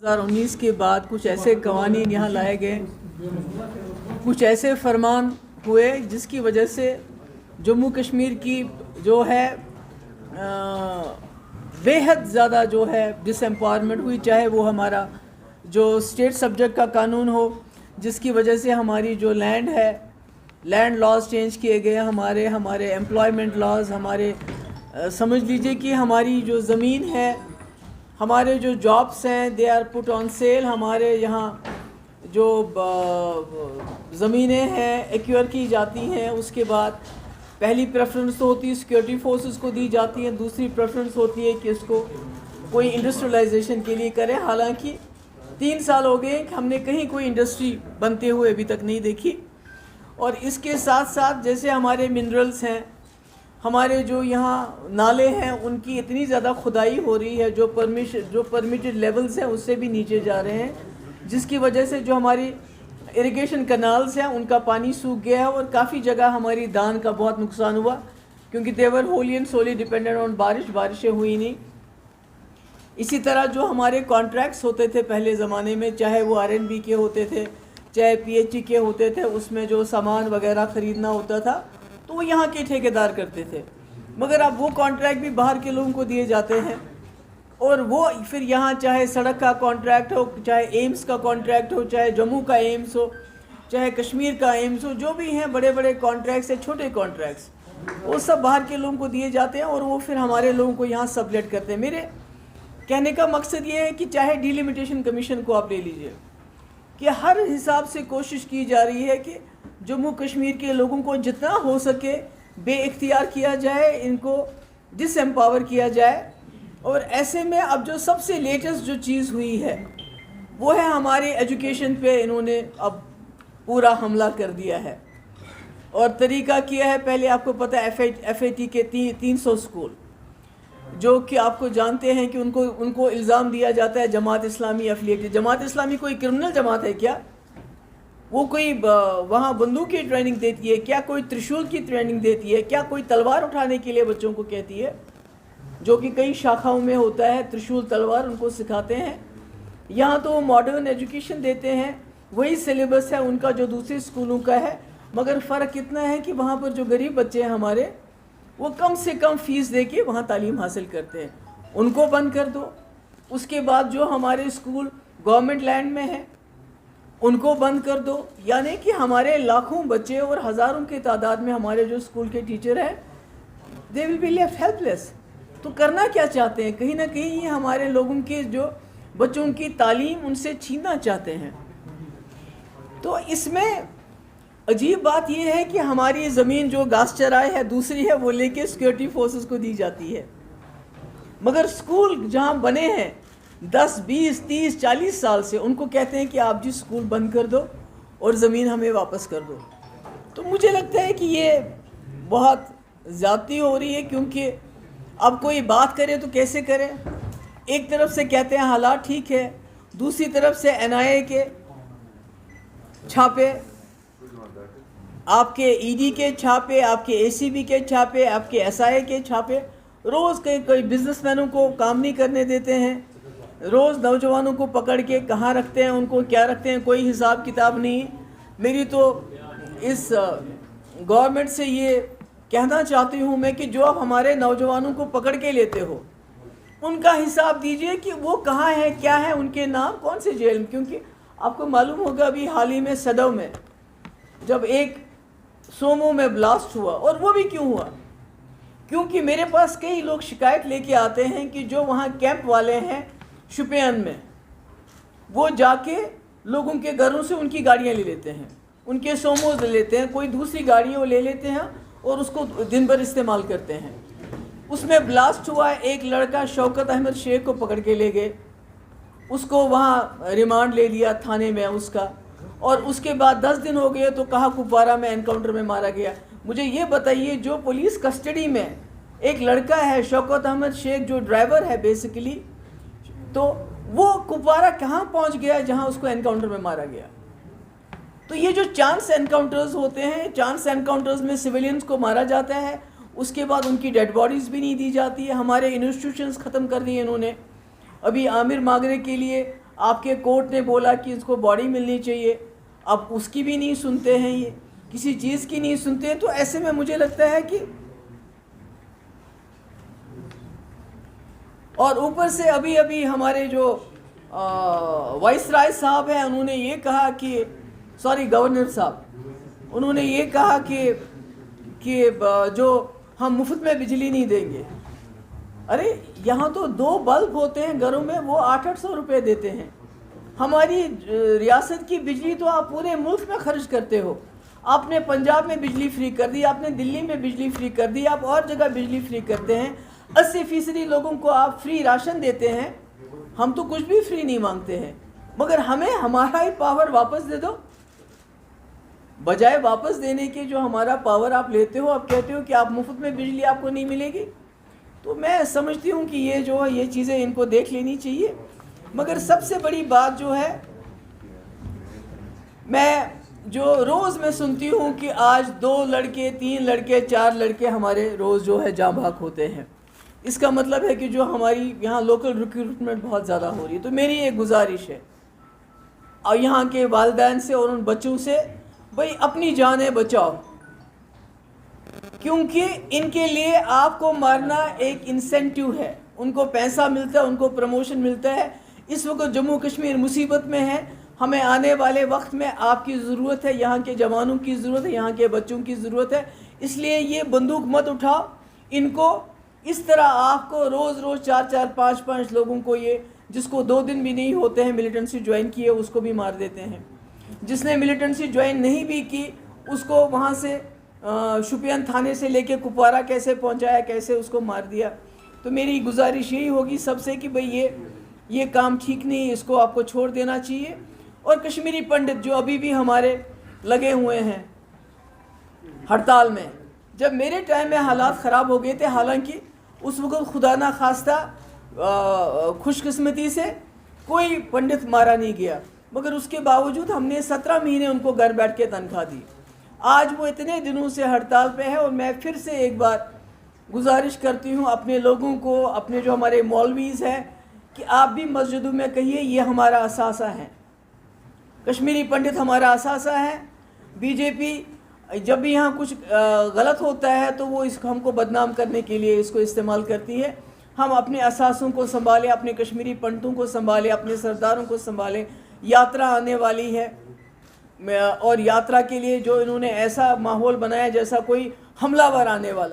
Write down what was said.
2019 کے بعد کچھ ایسے قوانین یہاں لائے گئے، کچھ ایسے فرمان ہوئے جس کی وجہ سے جموں کشمیر کی جو ہے بے حد زیادہ جو ہے ڈس ایمپاورمنٹ ہوئی، چاہے وہ ہمارا جو اسٹیٹ سبجیکٹ کا قانون ہو جس کی وجہ سے ہماری جو لینڈ ہے، لینڈ لاز چینج کیے گئے، ہمارے ایمپلائمنٹ لاز، ہمارے سمجھ لیجئے کہ ہماری جو زمین ہے، ہمارے جو جابس ہیں they are put on cell, ہمارے یہاں جو زمینیں ہیں ایکوئر کی جاتی ہیں، اس کے بعد پہلی پریفرنس تو ہوتی ہے سیکورٹی فورسز کو دی جاتی ہے، دوسری پریفرنس ہوتی ہے کہ اس کو کوئی انڈسٹریلائزیشن کے لیے کرے، حالانکہ 3 سال ہو گئے کہ ہم نے کہیں کوئی انڈسٹری بنتے ہوئے ابھی تک نہیں دیکھی۔ اور اس کے ساتھ ساتھ جیسے ہمارے منرلز ہیں، ہمارے جو یہاں نالے ہیں، ان کی اتنی زیادہ کھدائی ہو رہی ہے جو پرمیٹڈ لیولز ہیں اس سے بھی نیچے جا رہے ہیں، جس کی وجہ سے جو ہماری اریگیشن کنالز ہیں ان کا پانی سوکھ گیا ہے، اور کافی جگہ ہماری دان کا بہت نقصان ہوا کیونکہ دیور ہوللی اینڈ سولی ڈیپینڈنٹ آن بارشیں ہوئی نہیں۔ اسی طرح جو ہمارے کانٹریکٹس ہوتے تھے پہلے زمانے میں، چاہے وہ RNB کے ہوتے تھے، چاہے PHE کے ہوتے تھے، اس میں جو سامان وغیرہ خریدنا ہوتا تھا تو وہ یہاں کے ٹھیکیدار کرتے تھے، مگر اب وہ کانٹریکٹ بھی باہر کے لوگوں کو دیے جاتے ہیں، اور وہ پھر یہاں چاہے سڑک کا کانٹریکٹ ہو، چاہے ایمز کا کانٹریکٹ ہو، چاہے جموں کا ایمز ہو، چاہے کشمیر کا ایمز ہو، جو بھی ہیں بڑے بڑے کانٹریکٹس ہیں، چھوٹے کانٹریکٹس، وہ سب باہر کے لوگوں کو دیے جاتے ہیں اور وہ پھر ہمارے لوگوں کو یہاں سبلیٹ کرتے ہیں۔ میرے کہنے کا مقصد یہ ہے کہ چاہے ڈیلیمیٹیشن کمیشن کو آپ لے لیجئے کہ ہر حساب سے کوشش کی جا رہی ہے کہ جموں کشمیر کے لوگوں کو جتنا ہو سکے بے اختیار کیا جائے، ان کو ڈس ایمپاور کیا جائے۔ اور ایسے میں اب جو سب سے لیٹسٹ جو چیز ہوئی ہے وہ ہے ہمارے ایجوکیشن پہ انہوں نے اب پورا حملہ کر دیا ہے، اور طریقہ کیا ہے، پہلے آپ کو پتہ ہے FAT کے 300 اسکول جو کہ آپ کو جانتے ہیں کہ ان کو الزام دیا جاتا ہے جماعت اسلامی افیلیٹڈ۔ جماعت اسلامی کوئی کرمنل جماعت ہے کیا؟ وہ کوئی وہاں بندوق کی ٹریننگ دیتی ہے کیا؟ کوئی ترشول کی ٹریننگ دیتی ہے کیا؟ کوئی تلوار اٹھانے کے لیے بچوں کو کہتی ہے، جو کہ کئی شاخاؤں میں ہوتا ہے، ترشول تلوار ان کو سکھاتے ہیں۔ یہاں تو وہ ماڈرن ایجوکیشن دیتے ہیں، وہی سلیبس ہے ان کا جو دوسرے اسکولوں کا ہے، مگر فرق اتنا ہے کہ وہاں پر جو غریب بچے ہیں ہمارے، وہ کم سے کم فیس دے کے وہاں تعلیم حاصل کرتے ہیں، ان کو بند کر دو۔ اس کے بعد جو ہمارے اسکول گورنمنٹ لینڈ میں ہیں ان کو بند کر دو، یعنی کہ ہمارے لاکھوں بچے اور ہزاروں کی تعداد میں ہمارے جو اسکول کے ٹیچر ہیں they will be left helpless۔ تو کرنا کیا چاہتے ہیں؟ کہیں نہ کہیں یہ ہمارے لوگوں کے جو بچوں کی تعلیم ان سے چھیننا چاہتے ہیں۔ تو اس میں عجیب بات یہ ہے کہ ہماری زمین جو گھاس چرائے ہے دوسری ہے، وہ لے کے سیکورٹی فورسز کو دی جاتی ہے، مگر اسکول جہاں بنے ہیں 10 20 30 40 سال سے ان کو کہتے ہیں کہ آپ جی اسکول بند کر دو اور زمین ہمیں واپس کر دو۔ تو مجھے لگتا ہے کہ یہ بہت زیادتی ہو رہی ہے، کیونکہ اب کوئی بات کرے تو کیسے کرے؟ ایک طرف سے کہتے ہیں حالات ٹھیک ہے، دوسری طرف سے NIA کے چھاپے، آپ کے ED کے چھاپے، آپ کے ACB کے چھاپے، آپ کے SIA کے چھاپے، روز کوئی بزنس مینوں کو کام نہیں کرنے دیتے ہیں، روز نوجوانوں کو پکڑ کے کہاں رکھتے ہیں، ان کو کیا رکھتے ہیں، کوئی حساب کتاب نہیں۔ میری تو اس گورنمنٹ سے یہ کہنا چاہتی ہوں میں کہ جو آپ ہمارے نوجوانوں کو پکڑ کے لیتے ہو ان کا حساب دیجئے کہ وہ کہاں ہیں، کیا ہے ان کے نام، کون سے جیل میں۔ کیونکہ آپ کو معلوم ہوگا ابھی حال ہی میں سدو میں جب ایک سومو میں بلاسٹ ہوا، اور وہ بھی کیوں ہوا؟ کیونکہ میرے پاس کئی لوگ شکایت لے کے آتے ہیں کہ جو وہاں کیمپ والے ہیں شوپین میں، وہ جا کے لوگوں کے گھروں سے ان کی گاڑیاں لے لیتے ہیں، ان کے سوموز لے لیتے ہیں، کوئی دوسری گاڑیوں وہ لے لیتے ہیں اور اس کو دن بھر استعمال کرتے ہیں۔ اس میں بلاسٹ ہوا، ایک لڑکا شوکت احمد شیخ کو پکڑ کے لے گئے، اس کو وہاں ریمانڈ لے لیا تھانے میں اس کا، اور اس کے بعد 10 دن ہو گئے تو کہا کپوارہ میں انکاؤنٹر میں مارا گیا۔ مجھے یہ بتائیے جو پولیس کسٹڈی میں ایک لڑکا ہے شوکت احمد شیخ جو ڈرائیور ہے بیسیکلی، تو وہ کپوارہ کہاں پہنچ گیا جہاں اس کو انکاؤنٹر میں مارا گیا؟ تو یہ جو چانس انکاؤنٹرز ہوتے ہیں، چانس انکاؤنٹرز میں سویلینز کو مارا جاتا ہے، اس کے بعد ان کی ڈیڈ باڈیز بھی نہیں دی جاتی ہے۔ ہمارے انسٹیٹیوشنز ختم کر دیے انہوں نے۔ ابھی عامر ماگرے کے لیے آپ کے کورٹ نے بولا کہ اس کو باڈی ملنی چاہیے، اب اس کی بھی نہیں سنتے ہیں، یہ کسی چیز کی نہیں سنتے ہیں. تو ایسے میں مجھے لگتا ہے کہ اور اوپر سے ابھی ہمارے جو وائس رائے صاحب ہیں انہوں نے یہ کہا کہ گورنر صاحب انہوں نے یہ کہا کہ جو ہم مفت میں بجلی نہیں دیں گے. ارے یہاں تو 2 بلب ہوتے ہیں گھروں میں، وہ 800 روپے دیتے ہیں. ہماری ریاست کی بجلی تو آپ پورے ملک میں خرچ کرتے ہو. آپ نے پنجاب میں بجلی فری کر دی، آپ نے دلی میں بجلی فری کر دی، آپ اور جگہ بجلی فری کرتے ہیں. 80% لوگوں کو آپ فری راشن دیتے ہیں. ہم تو کچھ بھی فری نہیں مانگتے ہیں، مگر ہمیں ہمارا ہی پاور واپس دے دو. بجائے واپس دینے کے جو ہمارا پاور آپ لیتے ہو، آپ کہتے ہو کہ آپ مفت میں بجلی آپ کو نہیں ملے گی. تو میں سمجھتی ہوں کہ یہ چیزیں ان کو دیکھ لینی چاہیے. مگر سب سے بڑی بات جو ہے، میں جو روز میں سنتی ہوں کہ آج 2 لڑکے 3 لڑکے 4 لڑکے ہمارے روز جو ہے جاں بحق ہوتے ہیں. اس کا مطلب ہے کہ جو ہماری یہاں لوکل ریکروٹمنٹ بہت زیادہ ہو رہی ہے. تو میری ایک گزارش ہے اور یہاں کے والدین سے اور ان بچوں سے، بھئی اپنی جانیں بچاؤ، کیونکہ ان کے لیے آپ کو مارنا ایک انسینٹیو ہے. ان کو پیسہ ملتا ہے، ان کو پروموشن ملتا ہے. اس وقت جموں کشمیر مصیبت میں ہے. ہمیں آنے والے وقت میں آپ کی ضرورت ہے، یہاں کے جوانوں کی ضرورت ہے، یہاں کے بچوں کی ضرورت ہے. اس لیے یہ بندوق مت اٹھاؤ. ان کو اس طرح آپ کو روز 4 5 لوگوں کو، یہ جس کو 2 دن بھی نہیں ہوتے ہیں ملیٹنسی جوائن کیے، اس کو بھی مار دیتے ہیں. جس نے ملیٹنسی جوائن نہیں بھی کی، اس کو وہاں سے شوپیان تھانے سے لے کے کپوارہ کیسے پہنچایا، کیسے اس کو مار دیا. تو میری گزارش یہی ہوگی سب سے کہ بھئی یہ کام ٹھیک نہیں، اس کو آپ کو چھوڑ دینا چاہیے. اور کشمیری پنڈت جو ابھی بھی ہمارے لگے ہوئے ہیں ہڑتال میں، جب میرے ٹائم میں حالات خراب ہو گئے تھے، حالانکہ اس وقت خدا نہ خواستہ خوش قسمتی سے کوئی پنڈت مارا نہیں گیا، مگر اس کے باوجود ہم نے 17 مہینے ان کو گھر بیٹھ کے تنخواہ دی. آج وہ اتنے دنوں سے ہڑتال پہ ہے. اور میں پھر سے ایک بار گزارش کرتی ہوں اپنے لوگوں کو، اپنے جو ہمارے مولویز ہیں، کہ آپ بھی مسجدوں میں کہیے یہ ہمارا اثاثہ ہے، کشمیری پنڈت ہمارا اثاثہ ہے. بی جے پی جب بھی یہاں کچھ غلط ہوتا ہے تو وہ ہم کو بدنام کرنے کے لیے اس کو استعمال کرتی ہے. ہم اپنے اثاثوں کو سنبھالیں، اپنے کشمیری پنڈتوں کو سنبھالیں، اپنے سرداروں کو سنبھالیں. یاترا آنے والی ہے، اور یاترا کے لیے جو انہوں نے ایسا ماحول بنایا جیسا کوئی حملہ ور آنے والا ہے.